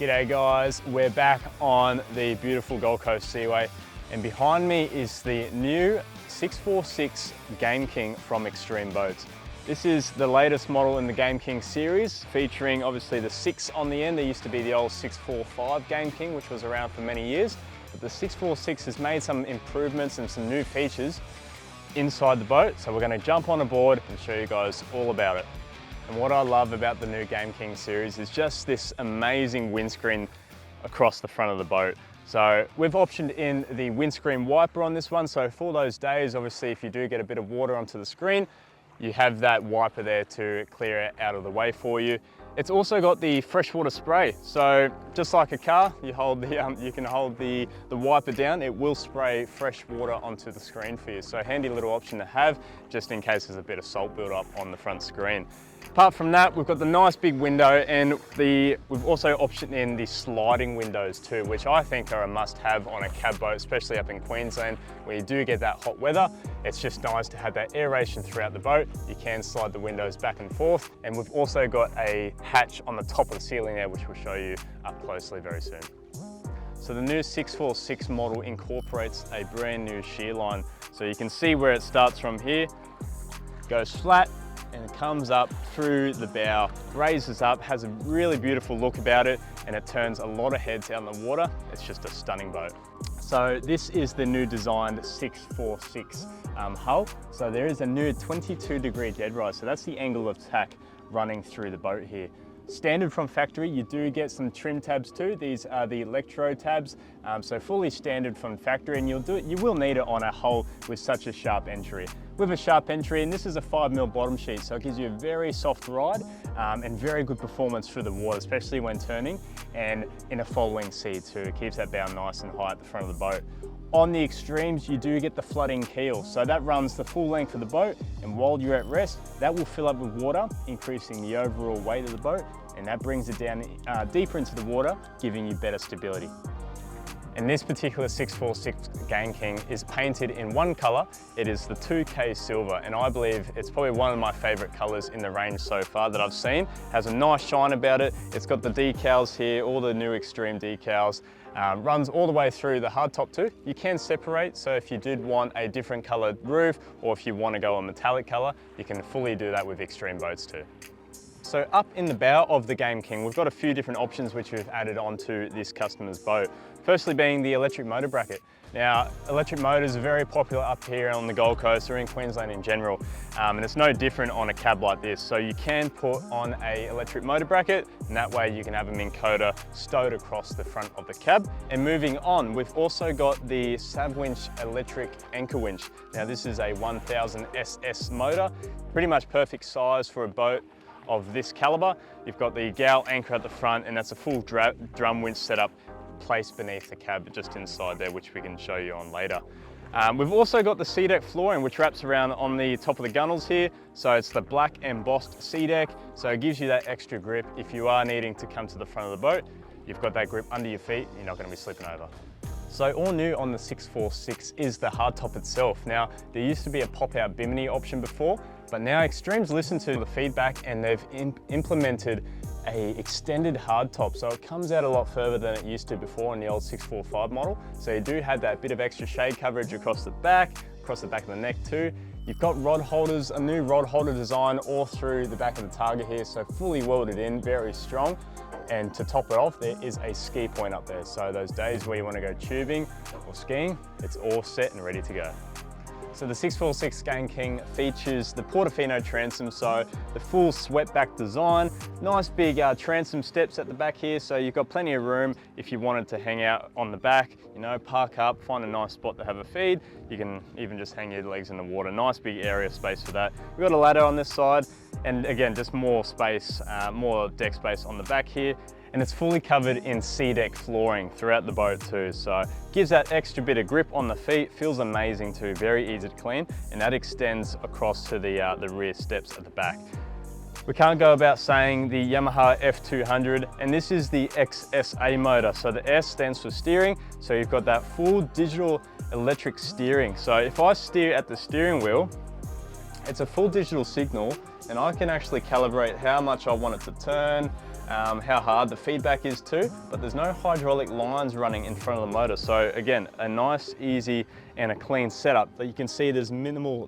G'day guys, we're back on the beautiful Gold Coast Seaway and behind me is the new 646 Game King from Extreme Boats. This is the latest model in the Game King series, featuring obviously the 6 on the end. There used to be the old 645 Game King, which was around for many years, but the 646 has made some improvements and some new features inside the boat. So we're going to jump on board and show you guys all about it. And what I love about the new Game King series is just this amazing windscreen across the front of the boat. So we've optioned in the windscreen wiper on this one. So for those days, obviously, if you do get a bit of water onto the screen, you have that wiper there to clear it out of the way for you. It's also got the freshwater spray. So just like a car, you can hold the wiper down. It will spray fresh water onto the screen for you. So handy little option to have, just in case there's a bit of salt build-up on the front screen. Apart from that, we've got the nice big window, and we've also optioned in the sliding windows too, which I think are a must-have on a cab boat, especially up in Queensland where you do get that hot weather. It's just nice to have that aeration throughout the boat. You can slide the windows back and forth, and we've also got a hatch on the top of the ceiling there, which we'll show you up closely very soon. So the new 646 model incorporates a brand new shear line. So you can see where it starts from here, goes flat, and it comes up through the bow, raises up, has a really beautiful look about it, and it turns a lot of heads out in the water. It's just a stunning boat. So this is the new designed 646 hull. So there is a new 22-degree dead rise. So that's the angle of attack running through the boat here. Standard from factory, you do get some trim tabs too. These are the electro tabs, so fully standard from factory, and you will need it on a hull with such a sharp entry. With a sharp entry, and this is a 5mm bottom sheet, so it gives you a very soft ride and very good performance through the water, especially when turning and in a following sea too. It keeps that bow nice and high at the front of the boat. On the extremes, you do get the flooding keel. So that runs the full length of the boat, and while you're at rest, that will fill up with water, increasing the overall weight of the boat, and that brings it down deeper into the water, giving you better stability. And this particular 646 Game King is painted in one color. It is the 2K silver, and I believe it's probably one of my favorite colors in the range so far that I've seen. Has a nice shine about it. It's got the decals here, all the new Extreme decals. Runs all the way through the hardtop too. You can separate, so if you did want a different colored roof, or if you want to go a metallic color, you can fully do that with Extreme boats too. So up in the bow of the Game King, we've got a few different options which we've added onto this customer's boat. Firstly being the electric motor bracket. Now, electric motors are very popular up here on the Gold Coast or in Queensland in general, and it's no different on a cab like this. So you can put on an electric motor bracket, and that way you can have a Minn Kota stowed across the front of the cab. And moving on, we've also got the Savwinch electric anchor winch. Now this is a 1000 SS motor, pretty much perfect size for a boat of this caliber. You've got the Gow anchor at the front, and that's a full drum winch setup placed beneath the cab just inside there, which we can show you on later. We've also got the SeaDek flooring, which wraps around on the top of the gunnels here. So it's the black embossed SeaDek, so it gives you that extra grip. If you are needing to come to the front of the boat, you've got that grip under your feet, you're not going to be slipping over. So all new on the 646 is the hardtop itself. Now, there used to be a pop-out bimini option before, but now Extreme's listened to the feedback and they've implemented a extended hardtop. So it comes out a lot further than it used to before in the old 645 model. So you do have that bit of extra shade coverage across the back of the neck too. You've got rod holders, a new rod holder design all through the back of the target here. So fully welded in, very strong. And to top it off, there is a ski point up there. So those days where you want to go tubing or skiing, it's all set and ready to go. So the 646 Game King features the Portofino transom, so the full swept-back design, nice big transom steps at the back here, so you've got plenty of room if you wanted to hang out on the back, you know, park up, find a nice spot to have a feed. You can even just hang your legs in the water. Nice big area of space for that. We've got a ladder on this side, and again, just more space, more deck space on the back here. And it's fully covered in SeaDek flooring throughout the boat too. So gives that extra bit of grip on the feet, feels amazing too, very easy to clean, and that extends across to the rear steps at the back. We can't go about saying the Yamaha F200, and this is the XSA motor. So the S stands for steering, so you've got that full digital electric steering. So if I steer at the steering wheel, it's a full digital signal, and I can actually calibrate how much I want it to turn, how hard the feedback is too, but there's no hydraulic lines running in front of the motor. So again, a nice, easy and a clean setup. But you can see there's minimal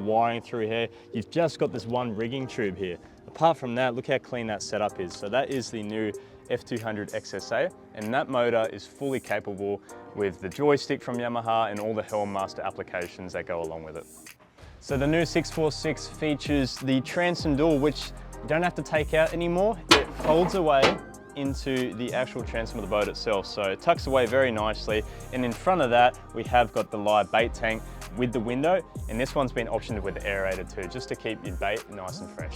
wiring through here. You've just got this one rigging tube here. Apart from that, look how clean that setup is. So that is the new F200 XSA, and that motor is fully capable with the joystick from Yamaha and all the Helmmaster applications that go along with it. So the new 646 features the transom door, which you don't have to take out anymore. It folds away into the actual transom of the boat itself. So it tucks away very nicely. And in front of that, we have got the live bait tank with the window. And this one's been optioned with the aerator too, just to keep your bait nice and fresh.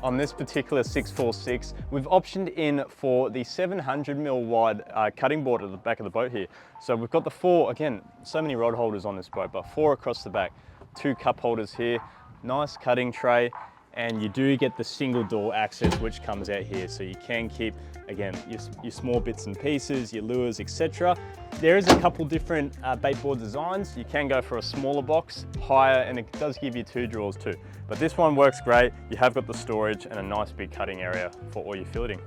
On this particular 646, we've optioned in for the 700mm wide cutting board at the back of the boat here. So we've got the 4, again, so many rod holders on this boat, but 4 across the back, 2 cup holders here, nice cutting tray, and you do get the single door access which comes out here, so you can keep, again, your small bits and pieces, your lures, etc. There is a couple different bait board designs. You can go for a smaller box, higher, and it does give you 2 drawers too. But this one works great. You have got the storage and a nice big cutting area for all your filleting.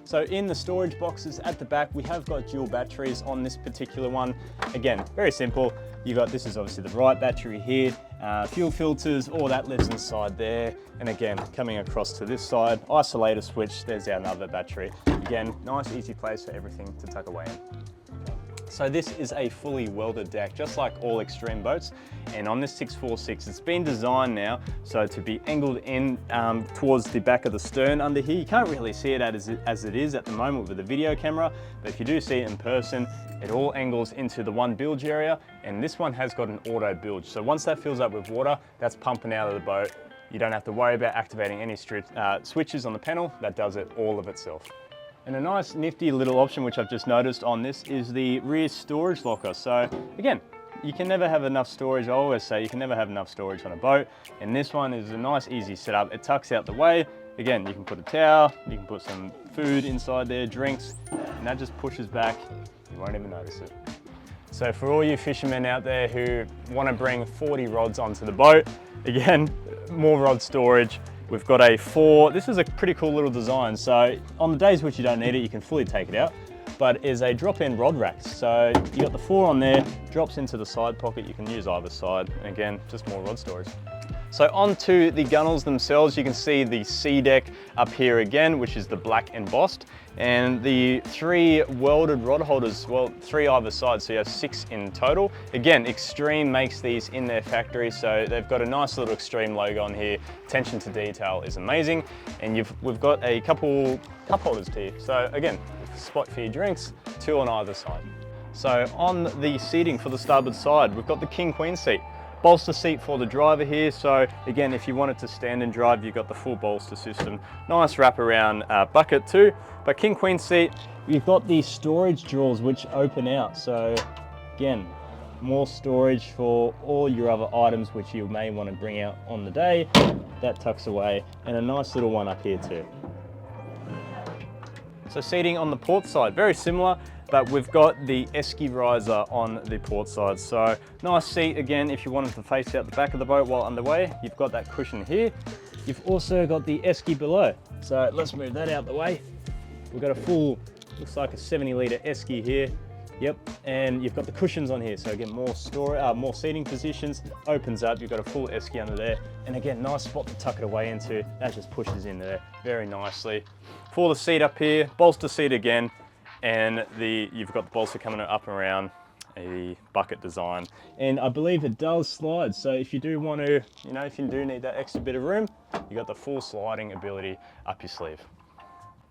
So in the storage boxes at the back, we have got dual batteries on this particular one. Again, very simple. This is obviously the right battery here, fuel filters, all that lives inside there. And again, coming across to this side, isolator switch, there's our another battery. Again, nice easy place for everything to tuck away in. So this is a fully welded deck, just like all extreme boats. And on this 646, it's been designed now so to be angled in towards the back of the stern under here. You can't really see it as it is at the moment with the video camera, but if you do see it in person, it all angles into the one bilge area, and this one has got an auto bilge. So once that fills up with water, that's pumping out of the boat. You don't have to worry about activating any switches on the panel. That does it all of itself. And a nice nifty little option which I've just noticed on this is the rear storage locker. So again, you can never have enough storage. I always say you can never have enough storage on a boat. And this one is a nice easy setup. It tucks out the way. Again, you can put a towel, you can put some food inside there, drinks, and that just pushes back. You won't even notice it. So for all you fishermen out there who want to bring 40 rods onto the boat, again, more rod storage. We've got a 4, this is a pretty cool little design. So on the days which you don't need it, you can fully take it out, but is a drop-in rod rack. So you got the 4 on there, drops into the side pocket. You can use either side. And again, just more rod storage. So onto the gunnels themselves, you can see the C deck up here again, which is the black embossed, and the 3 welded rod holders, well, 3 either side, so you have 6 in total. Again, Extreme makes these in their factory, so they've got a nice little Extreme logo on here. Attention to detail is amazing, and we've got a couple cup holders here. So again, spot for your drinks, 2 on either side. So on the seating for the starboard side, we've got the king queen seat. Bolster seat for the driver here. So again, if you wanted to stand and drive, you've got the full bolster system. Nice wraparound bucket too. But king queen seat, you've got the storage drawers which open out. So again, more storage for all your other items which you may want to bring out on the day. That tucks away, and a nice little one up here too. So seating on the port side, very similar, but we've got the esky riser on the port side. So nice seat again, if you wanted to face out the back of the boat while underway, you've got that cushion here. You've also got the esky below. So let's move that out the way. We've got a full, looks like a 70-litre esky here. Yep, and you've got the cushions on here. So again, more seating positions, opens up, you've got a full esky under there. And again, nice spot to tuck it away into. That just pushes in there very nicely. For the seat up here, bolster seat again, and you've got the bolster coming up and around a bucket design. And I believe it does slide. So if you do want to, if you do need that extra bit of room, you got the full sliding ability up your sleeve.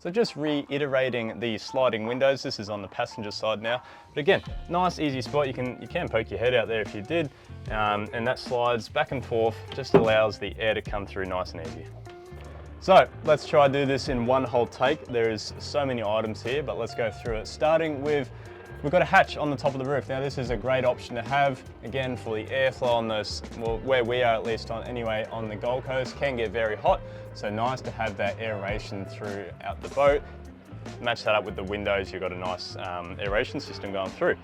So just reiterating the sliding windows, this is on the passenger side now. But again, nice easy spot. You can poke your head out there if you did. And that slides back and forth, just allows the air to come through nice and easy. So let's try to do this in one whole take. There is so many items here, but let's go through it. Starting with, we've got a hatch on the top of the roof. Now this is a great option to have, again, for the airflow on those, well, where we are at least on the Gold Coast, can get very hot. So nice to have that aeration throughout the boat. Match that up with the windows, you've got a nice aeration system going through.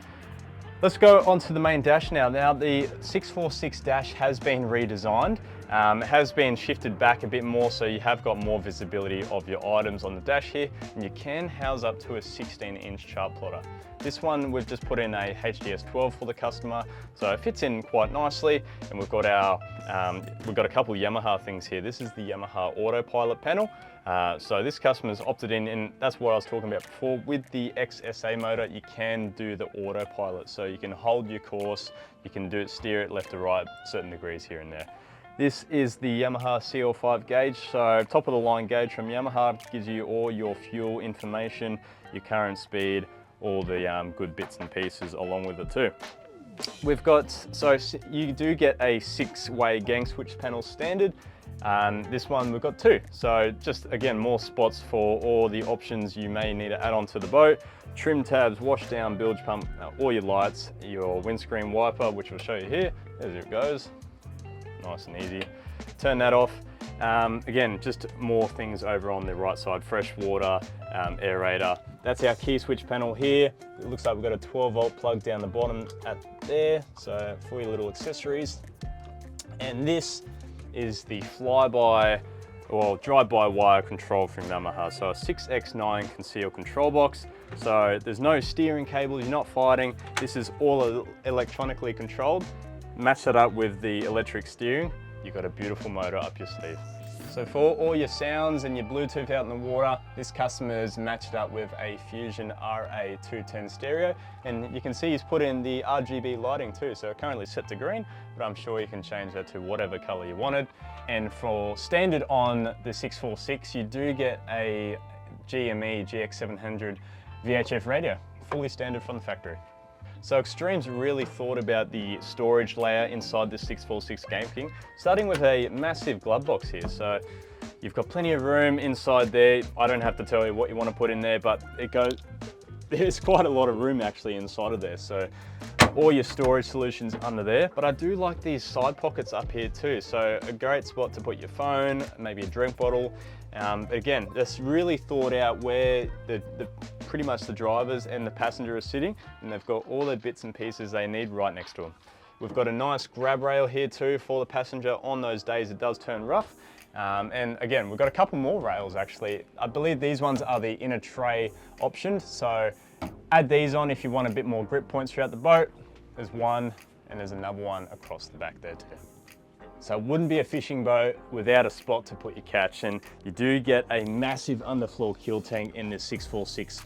Let's go onto the main dash now. Now the 646 dash has been redesigned, It has been shifted back a bit more, so you have got more visibility of your items on the dash here, and you can house up to a 16-inch chart plotter. This one, we've just put in a HDS 12 for the customer, so it fits in quite nicely. And we've got a couple of Yamaha things here. This is the Yamaha Autopilot panel. So this customer's opted in, and that's what I was talking about before. With the XSA motor, you can do the autopilot. So you can hold your course, you can steer it left to right, certain degrees here and there. This is the Yamaha CL5 gauge. So top of the line gauge from Yamaha gives you all your fuel information, your current speed, all the good bits and pieces along with it too. We've got, so you do get a 6-way gang switch panel standard. This one we've got 2. So just again, more spots for all the options you may need to add on to the boat. Trim tabs, wash down, bilge pump, all your lights, your windscreen wiper, which we'll show you here. There it goes. Nice and easy. Turn that off. Again, just more things over on the right side, fresh water, aerator. That's our key switch panel here. It looks like we've got a 12-volt plug down the bottom at there, so for your little accessories. And this is the drive-by-wire control from Yamaha. So a 6x9 concealed control box. So there's no steering cables, you're not fighting. This is all electronically controlled. Match that up with the electric steering, you've got a beautiful motor up your sleeve. So for all your sounds and your Bluetooth out in the water, this customer's matched up with a Fusion RA210 stereo. And you can see he's put in the RGB lighting too. So currently set to green, but I'm sure you can change that to whatever color you wanted. And for standard on the 646, you do get a GME GX700 VHF radio, fully standard from the factory. So Extreme's really thought about the storage layer inside the 646 Game King, starting with a massive glove box here. So you've got plenty of room inside there. I don't have to tell you what you want to put in there, but there's quite a lot of room actually inside of there. So all your storage solutions under there. But I do like these side pockets up here too. So a great spot to put your phone, maybe a drink bottle. Again, that's really thought out where pretty much the drivers and the passenger are sitting, and they've got all the bits and pieces they need right next to them. We've got a nice grab rail here too for the passenger on those days it does turn rough. And again, we've got a couple more rails actually. I believe these ones are the inner tray optioned. So add these on if you want a bit more grip points throughout the boat. There's one and there's another one across the back there too. So it wouldn't be a fishing boat without a spot to put your catch, and you do get a massive underfloor kill tank in this 646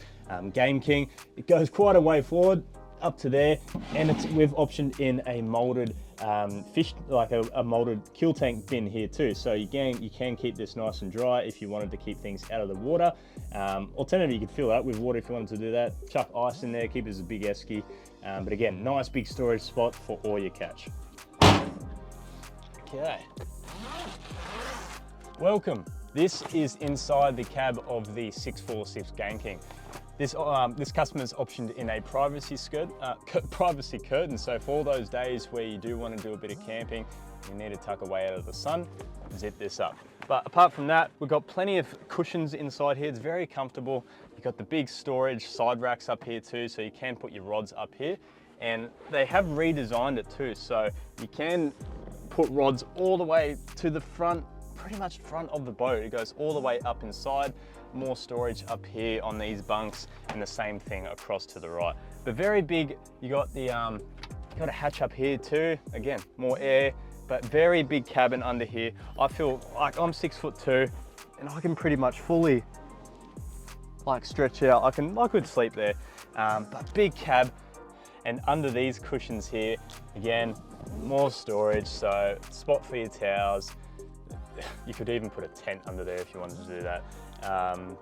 Game King. It goes quite a way forward, up to there, and we've optioned in a molded a molded kill tank bin here too. So you can keep this nice and dry if you wanted to keep things out of the water. Alternatively, you could fill it up with water if you wanted to do that. Chuck ice in there, keep it as a big esky. But again, nice big storage spot for all your catch. Okay. Welcome. This is inside the cab of the 646 Game King. This customer's optioned in a privacy curtain. So for all those days where you do want to do a bit of camping, you need to tuck away out of the sun, zip this up. But apart from that, we've got plenty of cushions inside here. It's very comfortable. You've got the big storage side racks up here too, so you can put your rods up here. And they have redesigned it too, so you can put rods all the way to the front, pretty much front of the boat. It goes all the way up inside. More storage up here on these bunks, and the same thing across to the right. But very big. You got the you got a hatch up here too. Again, more air, but very big cabin under here. I feel like I'm 6'2", and I can pretty much fully stretch out. I could sleep there, but big cab. And under these cushions here, again, more storage, so spot for your towels. You could even put a tent under there if you wanted to do that.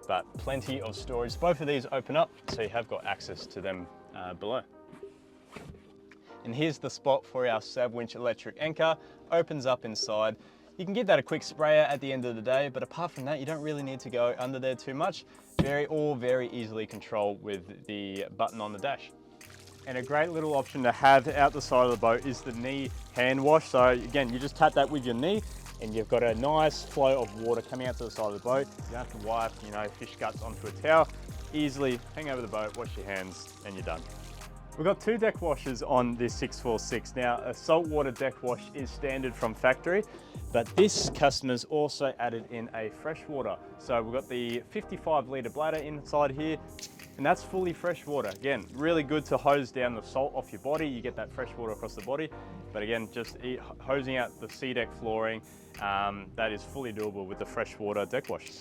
But plenty of storage. Both of these open up, so you have got access to them below. And here's the spot for our Savwinch electric anchor. Opens up inside. You can give that a quick sprayer at the end of the day, but apart from that, you don't really need to go under there too much. Very easily controlled with the button on the dash. And a great little option to have out the side of the boat is the knee hand wash. So again, you just tap that with your knee and you've got a nice flow of water coming out to the side of the boat. You don't have to wipe, fish guts onto a towel. Easily hang over the boat, wash your hands, and you're done. We've got 2 deck washers on this 646. Now, a saltwater deck wash is standard from factory, but this customer's also added in a freshwater. So we've got the 55 litre bladder inside here, and that's fully fresh water. Again, really good to hose down the salt off your body. You get that fresh water across the body. But again, just hosing out the sea deck flooring, that is fully doable with the freshwater deck wash.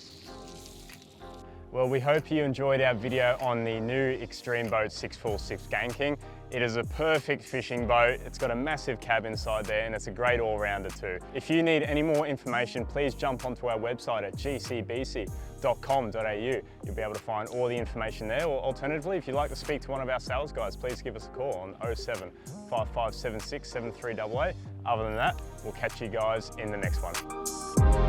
Well, we hope you enjoyed our video on the new Extreme Boat 646 Game King. It is a perfect fishing boat. It's got a massive cab inside there and it's a great all-rounder too. If you need any more information, please jump onto our website at gcbc.com.au. You'll be able to find all the information there, or alternatively, if you'd like to speak to one of our sales guys, please give us a call on 07 5576 7388. Other than that, we'll catch you guys in the next one.